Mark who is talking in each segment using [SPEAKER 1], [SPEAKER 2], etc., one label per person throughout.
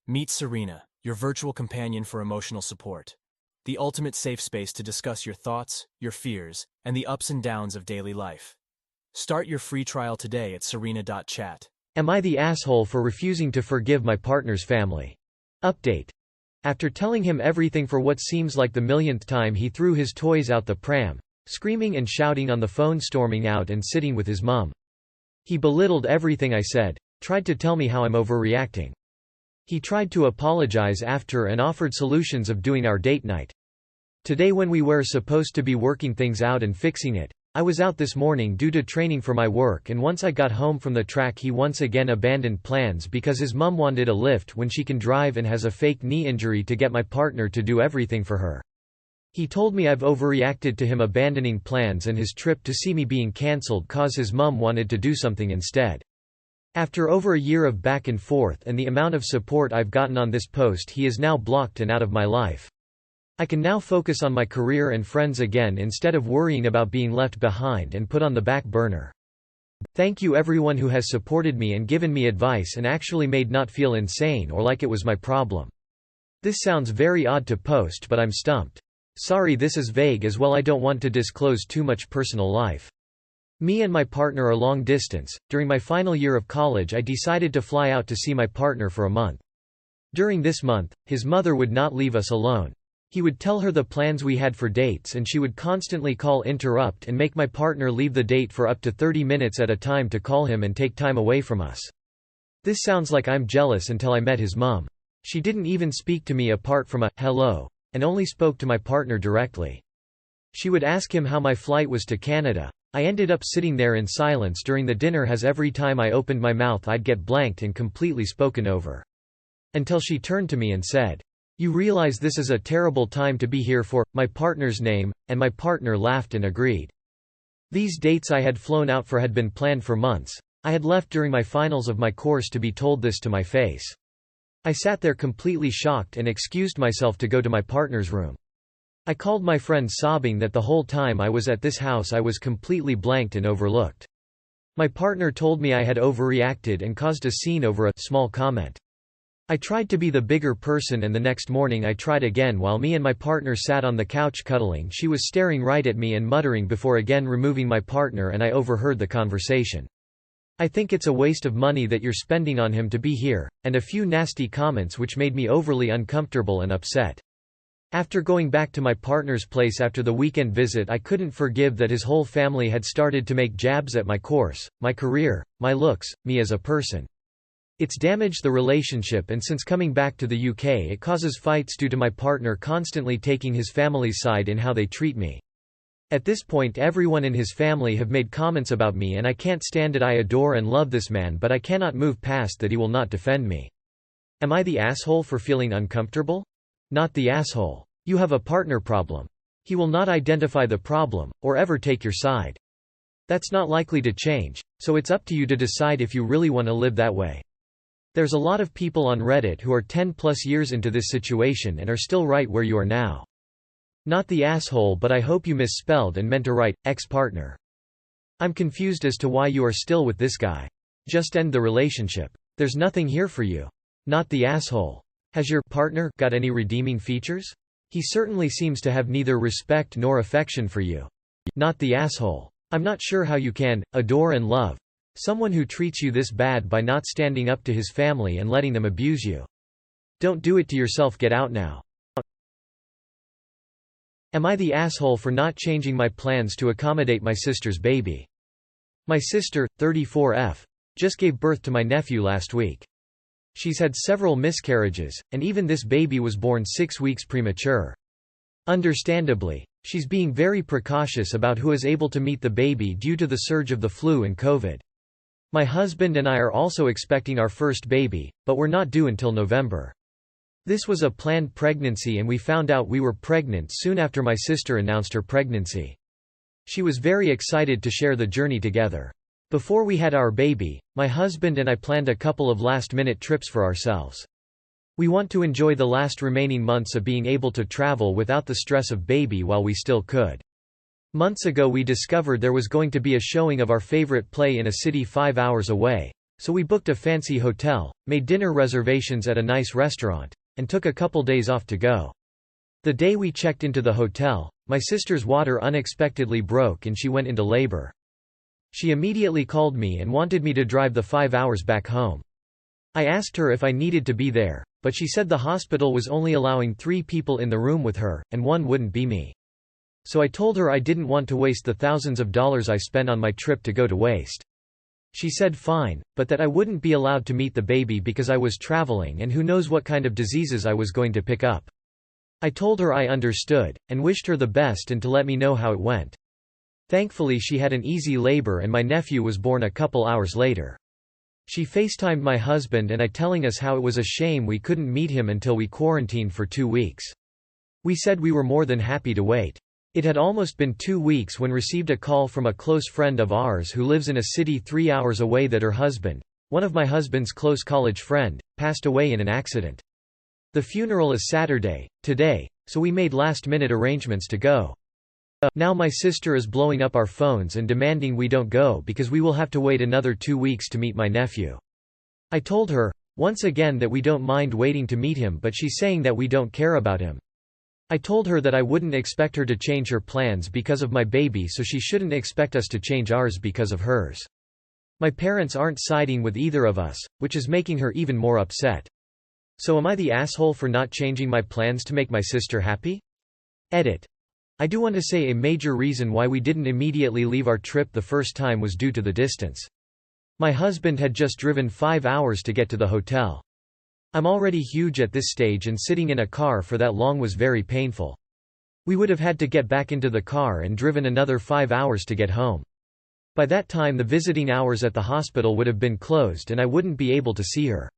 [SPEAKER 1] Meet Serena, your virtual companion for emotional support. The ultimate safe space to discuss your thoughts, your fears, and the ups and downs of daily life. Start your free trial today at serena.chat.
[SPEAKER 2] Am I the asshole for refusing to forgive my partner's family? Update. After telling him everything for what seems like the millionth time, he threw his toys out the pram, screaming and shouting on the phone, storming out and sitting with his mum. He belittled everything I said, tried to tell me how I'm overreacting. He tried to apologize after and offered solutions of doing our date night. Today, when we were supposed to be working things out and fixing it, I was out this morning due to training for my work, and once I got home from the track he once again abandoned plans because his mum wanted a lift when she can drive and has a fake knee injury to get my partner to do everything for her. He told me I've overreacted to him abandoning plans and his trip to see me being cancelled cause his mum wanted to do something instead. After over a year of back and forth and the amount of support I've gotten on this post, he is now blocked and out of my life. I can now focus on my career and friends again instead of worrying about being left behind and put on the back burner. Thank you everyone who has supported me and given me advice and actually made not feel insane or like it was my problem. This sounds very odd to post, but I'm stumped. Sorry, this is vague as well. I don't want to disclose too much personal life. Me and my partner are long distance. During my final year of college I decided to fly out to see my partner for a month. During this month, his mother would not leave us alone. He would tell her the plans we had for dates and she would constantly interrupt and make my partner leave the date for up to 30 minutes at a time to call him and take time away from us. This sounds like I'm jealous until I met his mum. She didn't even speak to me apart from a hello, and only spoke to my partner directly. She would ask him how my flight was to Canada. I ended up sitting there in silence during the dinner as every time I opened my mouth I'd get blanked and completely spoken over. Until she turned to me and said, "You realize this is a terrible time to be here for my partner's name," and my partner laughed and agreed. These dates I had flown out for had been planned for months. I had left during my finals of my course to be told this to my face. I sat there completely shocked and excused myself to go to my partner's room. I called my friend sobbing that the whole time I was at this house I was completely blanked and overlooked. My partner told me I had overreacted and caused a scene over a small comment. I tried to be the bigger person, and the next morning I tried again while me and my partner sat on the couch cuddling. She was staring right at me and muttering before again removing my partner, and I overheard the conversation. "I think it's a waste of money that you're spending on him to be here," and a few nasty comments which made me overly uncomfortable and upset. After going back to my partner's place after the weekend visit, I couldn't forgive that his whole family had started to make jabs at my course, my career, my looks, me as a person. It's damaged the relationship, and since coming back to the UK it causes fights due to my partner constantly taking his family's side in how they treat me. At this point everyone in his family have made comments about me and I can't stand it. I adore and love this man, but I cannot move past that he will not defend me. Am I the asshole for feeling uncomfortable? Not the asshole. You have a partner problem. He will not identify the problem, or ever take your side. That's not likely to change, so it's up to you to decide if you really want to live that way. There's a lot of people on Reddit who are 10+ years into this situation and are still right where you are now. Not the asshole, but I hope you misspelled and meant to write, ex-partner. I'm confused as to why you are still with this guy. Just end the relationship. There's nothing here for you. Not the asshole. Has your partner got any redeeming features? He certainly seems to have neither respect nor affection for you. Not the asshole. I'm not sure how you can adore and love someone who treats you this bad by not standing up to his family and letting them abuse you. Don't do it to yourself. Get out now. Am I the asshole for not changing my plans to accommodate my sister's baby? My sister, 34F, just gave birth to my nephew last week. She's had several miscarriages, and even this baby was born 6 weeks premature. Understandably, she's being very precautious about who is able to meet the baby due to the surge of the flu and COVID. My husband and I are also expecting our first baby, but we're not due until November. This was a planned pregnancy and we found out we were pregnant soon after my sister announced her pregnancy. She was very excited to share the journey together. Before we had our baby, my husband and I planned a couple of last-minute trips for ourselves. We want to enjoy the last remaining months of being able to travel without the stress of baby while we still could. Months ago we discovered there was going to be a showing of our favorite play in a city 5 hours away. So we booked a fancy hotel, made dinner reservations at a nice restaurant, and took a couple days off to go. The day we checked into the hotel, my sister's water unexpectedly broke and she went into labor. She immediately called me and wanted me to drive the 5 hours back home. I asked her if I needed to be there, but she said the hospital was only allowing 3 people in the room with her, and one wouldn't be me. So I told her I didn't want to waste the thousands of dollars I spent on my trip to go to waste. She said fine, but that I wouldn't be allowed to meet the baby because I was traveling and who knows what kind of diseases I was going to pick up. I told her I understood, and wished her the best and to let me know how it went. Thankfully she had an easy labor and my nephew was born a couple hours later. She FaceTimed my husband and I telling us how it was a shame we couldn't meet him until we quarantined for 2 weeks. We said we were more than happy to wait. It had almost been 2 weeks when received a call from a close friend of ours who lives in a city 3 hours away that her husband, one of my husband's close college friend, passed away in an accident. The funeral is Saturday, today, so we made last-minute arrangements to go. Now my sister is blowing up our phones and demanding we don't go because we will have to wait another 2 weeks to meet my nephew. I told her, once again, that we don't mind waiting to meet him, but she's saying that we don't care about him. I told her that I wouldn't expect her to change her plans because of my baby, so she shouldn't expect us to change ours because of hers. My parents aren't siding with either of us, which is making her even more upset. So am I the asshole for not changing my plans to make my sister happy? Edit. I do want to say a major reason why we didn't immediately leave our trip the first time was due to the distance. My husband had just driven 5 hours to get to the hotel. I'm already huge at this stage and sitting in a car for that long was very painful. We would have had to get back into the car and driven another 5 hours to get home. By that time the visiting hours at the hospital would have been closed and I wouldn't be able to see her.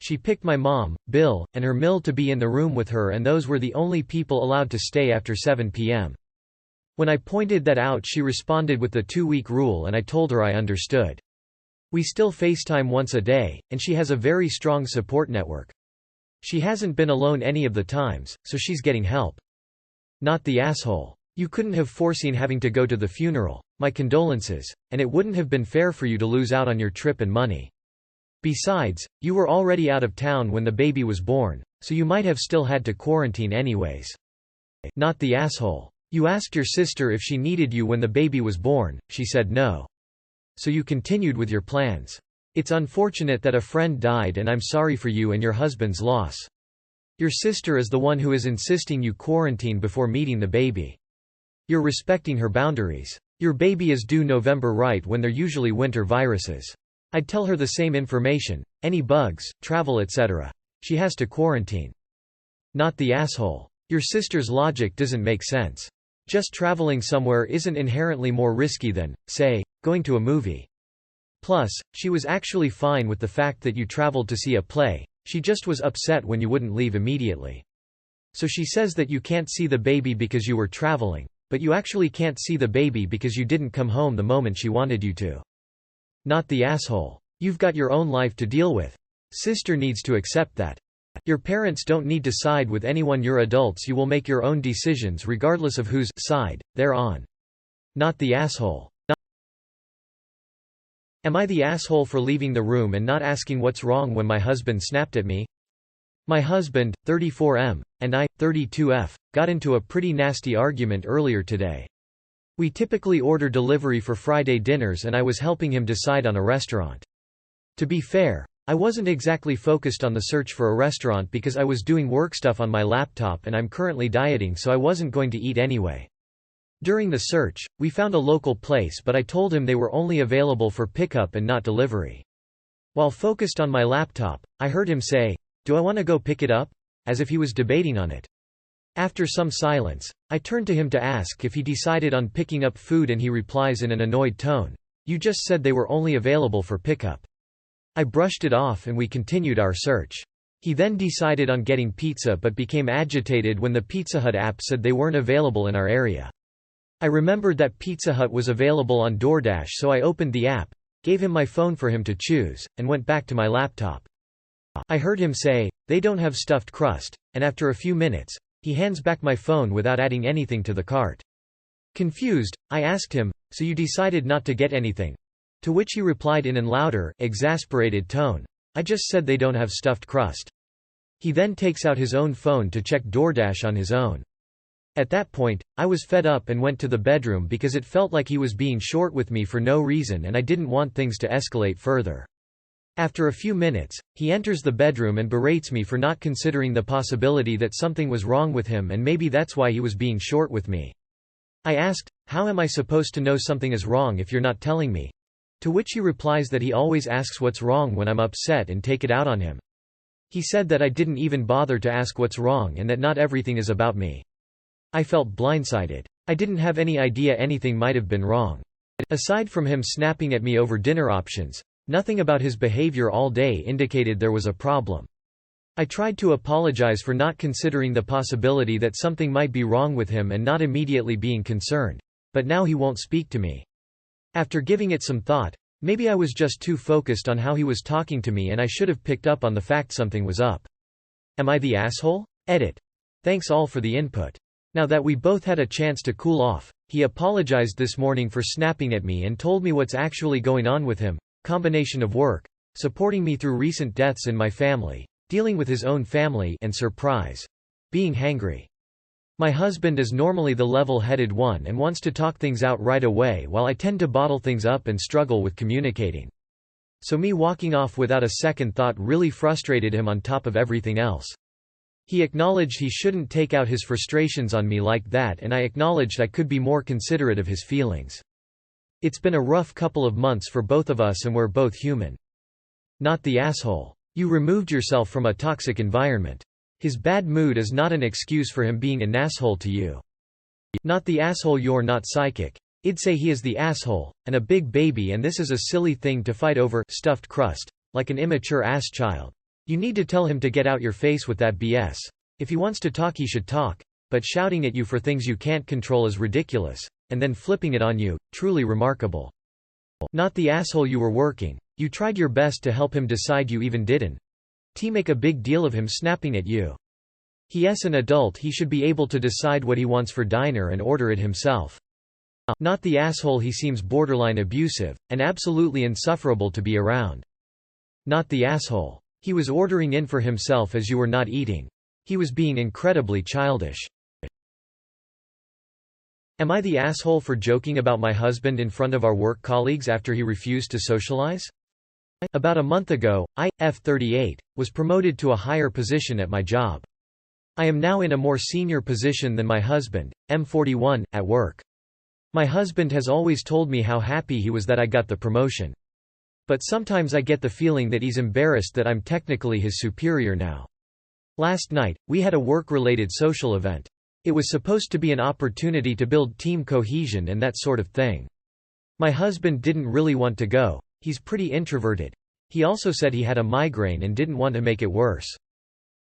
[SPEAKER 2] She picked my mom, Bill, and her mill to be in the room with her, and those were the only people allowed to stay after 7 p.m. When I pointed that out she responded with the 2-week rule and I told her I understood. We still FaceTime once a day, and she has a very strong support network. She hasn't been alone any of the times, so she's getting help. Not the asshole. You couldn't have foreseen having to go to the funeral. My condolences, and it wouldn't have been fair for you to lose out on your trip and money. Besides, you were already out of town when the baby was born, so you might have still had to quarantine anyways. Not the asshole. You asked your sister if she needed you when the baby was born, she said no. So you continued with your plans. It's unfortunate that a friend died and I'm sorry for you and your husband's loss. Your sister is the one who is insisting you quarantine before meeting the baby. You're respecting her boundaries. Your baby is due November right when they're usually winter viruses. I'd tell her the same information, any bugs, travel etc. She has to quarantine. Not the asshole. Your sister's logic doesn't make sense. Just traveling somewhere isn't inherently more risky than, say, going to a movie. Plus, she was actually fine with the fact that you traveled to see a play, she just was upset when you wouldn't leave immediately. So she says that you can't see the baby because you were traveling, but you actually can't see the baby because you didn't come home the moment she wanted you to. Not the asshole. You've got your own life to deal with. Sister needs to accept that. Your parents don't need to side with anyone. You're adults, you will make your own decisions regardless of whose side they're on. Not the asshole. Am I the asshole for leaving the room and not asking what's wrong when my husband snapped at me? My husband, 34M, and I, 32F, got into a pretty nasty argument earlier today. We typically order delivery for Friday dinners and I was helping him decide on a restaurant. To be fair, I wasn't exactly focused on the search for a restaurant because I was doing work stuff on my laptop and I'm currently dieting, so I wasn't going to eat anyway. During the search, we found a local place, but I told him they were only available for pickup and not delivery. While focused on my laptop, I heard him say, "Do I want to go pick it up?" as if he was debating on it. After some silence, I turned to him to ask if he decided on picking up food and he replies in an annoyed tone, "You just said they were only available for pickup." I brushed it off and we continued our search. He then decided on getting pizza but became agitated when the Pizza Hut app said they weren't available in our area. I remembered that Pizza Hut was available on DoorDash, so I opened the app, gave him my phone for him to choose, and went back to my laptop. I heard him say, "They don't have stuffed crust," and after a few minutes, he hands back my phone without adding anything to the cart. Confused, I asked him, "So you decided not to get anything?" To which he replied in an louder, exasperated tone, "I just said they don't have stuffed crust." He then takes out his own phone to check DoorDash on his own. At that point, I was fed up and went to the bedroom because it felt like he was being short with me for no reason and I didn't want things to escalate further. After a few minutes, he enters the bedroom and berates me for not considering the possibility that something was wrong with him and maybe that's why he was being short with me. I asked, "How am I supposed to know something is wrong if you're not telling me?" To which he replies that he always asks what's wrong when I'm upset and take it out on him. He said that I didn't even bother to ask what's wrong and that not everything is about me. I felt blindsided. I didn't have any idea anything might have been wrong. Aside from him snapping at me over dinner options, nothing about his behavior all day indicated there was a problem. I tried to apologize for not considering the possibility that something might be wrong with him and not immediately being concerned, but now he won't speak to me. After giving it some thought, maybe I was just too focused on how he was talking to me and I should have picked up on the fact something was up. Am I the asshole? Edit. Thanks all for the input. Now that we both had a chance to cool off, he apologized this morning for snapping at me and told me what's actually going on with him. Combination of work, supporting me through recent deaths in my family, dealing with his own family, and surprise, being hangry. My husband is normally the level-headed one and wants to talk things out right away while I tend to bottle things up and struggle with communicating. So me walking off without a second thought really frustrated him on top of everything else. He acknowledged he shouldn't take out his frustrations on me like that and I acknowledged I could be more considerate of his feelings. It's been a rough couple of months for both of us and we're both human. Not the asshole. You removed yourself from a toxic environment. His bad mood is not an excuse for him being an asshole to you. Not the asshole. You're not psychic. I'd say he is the asshole, and a big baby, and this is a silly thing to fight over stuffed crust, like an immature ass child. You need to tell him to get out your face with that BS. If he wants to talk he should talk, but shouting at you for things you can't control is ridiculous. And then flipping it on you, truly remarkable. Not the asshole. You were working. You tried your best to help him decide, you even didn't. Make a big deal of him snapping at you. He's an adult, he should be able to decide what he wants for dinner and order it himself. Not the asshole. He seems borderline abusive, and absolutely insufferable to be around. Not the asshole. He was ordering in for himself as you were not eating. He was being incredibly childish. Am I the asshole for joking about my husband in front of our work colleagues after he refused to socialize? About a month ago, I, F38, was promoted to a higher position at my job. I am now in a more senior position than my husband, M41, at work. My husband has always told me how happy he was that I got the promotion. But sometimes I get the feeling that he's embarrassed that I'm technically his superior now. Last night, we had a work-related social event. It was supposed to be an opportunity to build team cohesion and that sort of thing. My husband didn't really want to go. He's pretty introverted. He also said he had a migraine and didn't want to make it worse.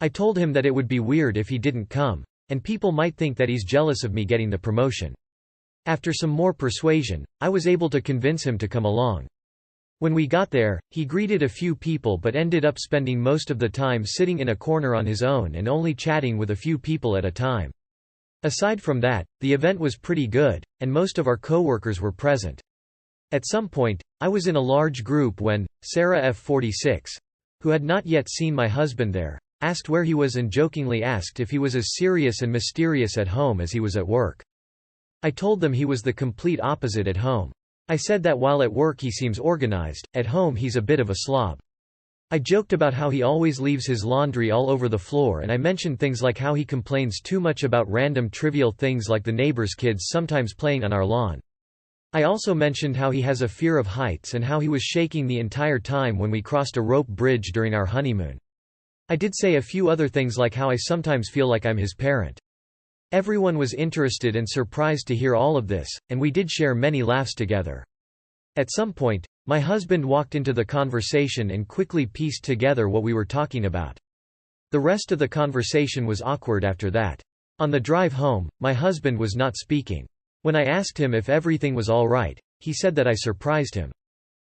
[SPEAKER 2] I told him that it would be weird if he didn't come, and people might think that he's jealous of me getting the promotion. After some more persuasion, I was able to convince him to come along. When we got there, he greeted a few people but ended up spending most of the time sitting in a corner on his own and only chatting with a few people at a time. Aside from that, the event was pretty good, and most of our coworkers were present. At some point, I was in a large group when Sarah F46, who had not yet seen my husband there, asked where he was and jokingly asked if he was as serious and mysterious at home as he was at work. I told them he was the complete opposite at home. I said that while at work he seems organized, at home he's a bit of a slob. I joked about how he always leaves his laundry all over the floor, and I mentioned things like how he complains too much about random trivial things like the neighbor's kids sometimes playing on our lawn. I also mentioned how he has a fear of heights and how he was shaking the entire time when we crossed a rope bridge during our honeymoon. I did say a few other things like how I sometimes feel like I'm his parent. Everyone was interested and surprised to hear all of this, and we did share many laughs together. At some point, my husband walked into the conversation and quickly pieced together what we were talking about. The rest of the conversation was awkward after that. On the drive home, my husband was not speaking. When I asked him if everything was all right, he said that I surprised him.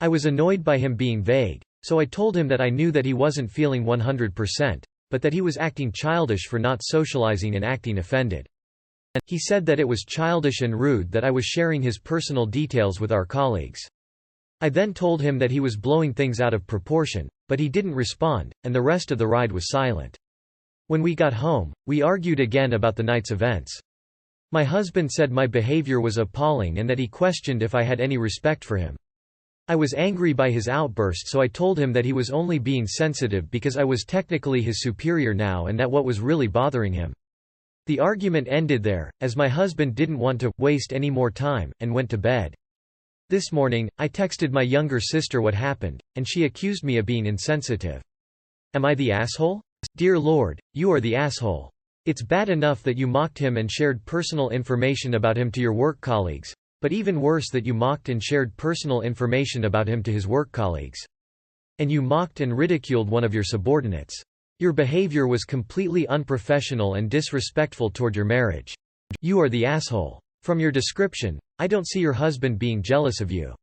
[SPEAKER 2] I was annoyed by him being vague, so I told him that I knew that he wasn't feeling 100%, but that he was acting childish for not socializing and acting offended. He said that it was childish and rude that I was sharing his personal details with our colleagues. I then told him that he was blowing things out of proportion, but he didn't respond, and the rest of the ride was silent. When we got home, we argued again about the night's events. My husband said my behavior was appalling and that he questioned if I had any respect for him. I was angry by his outburst, so I told him that he was only being sensitive because I was technically his superior now and that what was really bothering him. The argument ended there, as my husband didn't want to waste any more time, and went to bed. This morning, I texted my younger sister what happened, and she accused me of being insensitive. Am I the asshole? Dear Lord, you are the asshole. It's bad enough that you mocked him and shared personal information about him to your work colleagues, but even worse that you mocked and shared personal information about him to his work colleagues. And you mocked and ridiculed one of your subordinates. Your behavior was completely unprofessional and disrespectful toward your marriage. You are the asshole. From your description, I don't see your husband being jealous of you.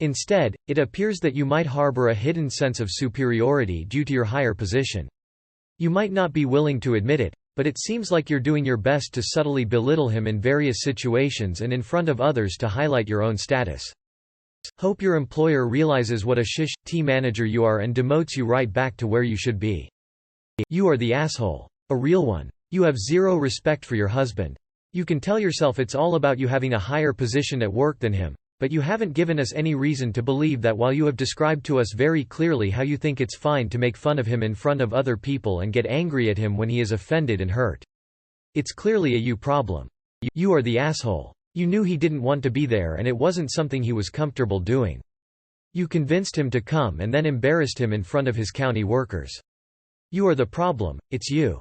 [SPEAKER 2] Instead, it appears that you might harbor a hidden sense of superiority due to your higher position. You might not be willing to admit it, but it seems like you're doing your best to subtly belittle him in various situations and in front of others to highlight your own status. Hope your employer realizes what a shish manager you are and demotes you right back to where you should be. You are the asshole. A real one. You have zero respect for your husband. You can tell yourself it's all about you having a higher position at work than him, but you haven't given us any reason to believe that while you have described to us very clearly how you think it's fine to make fun of him in front of other people and get angry at him when he is offended and hurt. It's clearly a you problem. You are the asshole. You knew he didn't want to be there and it wasn't something he was comfortable doing. You convinced him to come and then embarrassed him in front of his county workers. You are the problem, it's you.